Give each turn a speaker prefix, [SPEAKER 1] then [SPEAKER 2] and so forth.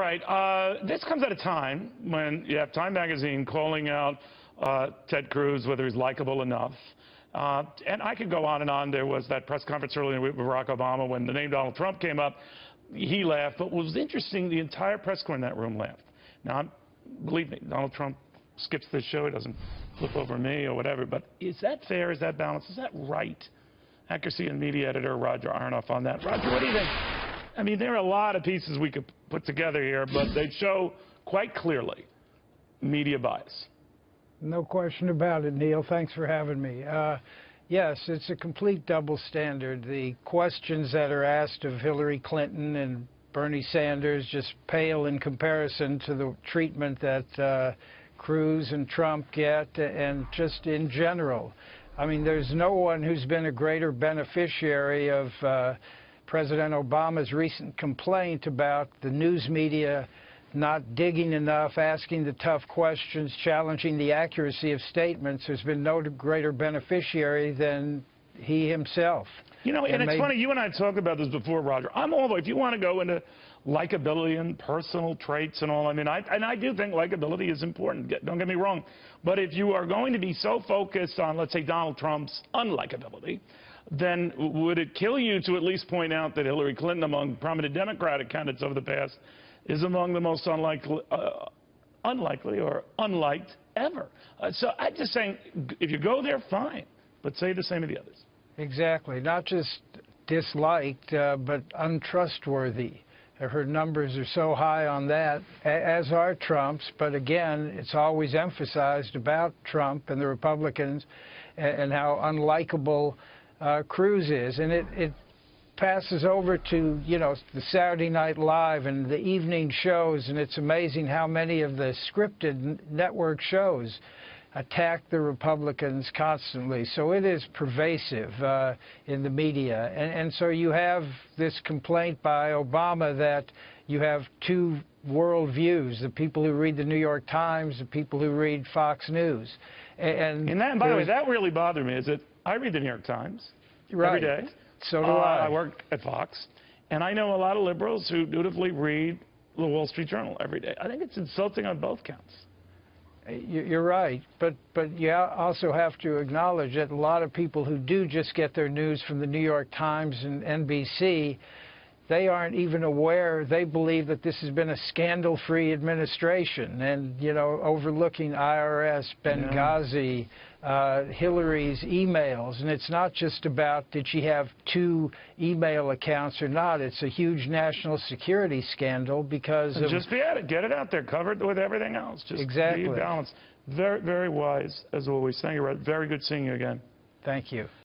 [SPEAKER 1] right. This comes at a time when you have Time magazine calling out Ted Cruz, whether he's likable enough. And I could go on and on. There was that press conference earlier with Barack Obama when the name Donald Trump came up. He laughed. But what was interesting, the entire press corps in that room laughed. Now, believe me, Donald Trump skips this show. He doesn't flip over me or whatever. But is that fair? Is that balanced? Is that right? Accuracy and media editor Roger Aronoff on that. Roger, what do you think? I mean, there are a lot of pieces we could put together here, but they show quite clearly media bias.
[SPEAKER 2] No question about it, Neil. Thanks for having me. Yes, it's a complete double standard. The questions that are asked of Hillary Clinton and Bernie Sanders just pale in comparison to the treatment that Cruz and Trump get, and just in general. I mean, there's no one who's been a greater beneficiary of President Obama's recent complaint about the news media not digging enough, asking the tough questions, challenging the accuracy of statements. There's been no greater beneficiary than he himself.
[SPEAKER 1] You know, and it's funny, you and I talked about this before, Roger. I'm all the way, if you want to go into likability and personal traits and all, I mean, I do think likability is important, don't get me wrong. But if you are going to be so focused on, let's say, Donald Trump's unlikability, then would it kill you to at least point out that Hillary Clinton, among prominent Democratic candidates over the past, is among the most unlikely or unliked ever? So I'm just saying, if you go there, fine, but say the same of the others.
[SPEAKER 2] Exactly. Not just disliked, but untrustworthy. Her numbers are so high on that, as are Trump's. But again, it's always emphasized about Trump and the Republicans and how unlikable Cruz is. And it passes over to, you know, the Saturday Night Live and the evening shows, and it's amazing how many of the scripted network shows attack the Republicans constantly. So it is pervasive in the media. And so you have this complaint by Obama that you have two worldviews, the people who read the New York Times, the people who read Fox News. And
[SPEAKER 1] by the way, that really bothered me, is that I read the New York Times every day.
[SPEAKER 2] So do I.
[SPEAKER 1] I work at Fox, and I know a lot of liberals who dutifully read the Wall Street Journal every day. I think it's insulting on both counts.
[SPEAKER 2] You're right, but you also have to acknowledge that a lot of people who do just get their news from the New York Times and NBC, they aren't even aware. They believe that this has been a scandal-free administration, and, you know, overlooking IRS, Benghazi, Hillary's emails. And it's not just about did she have two email accounts or not. It's a huge national security scandal because of...
[SPEAKER 1] Just be at it. Get it out there. Cover it with everything else. Just
[SPEAKER 2] exactly.
[SPEAKER 1] Be balanced. Very, very wise, as always. Thank you, Red. Very good seeing you again.
[SPEAKER 2] Thank you.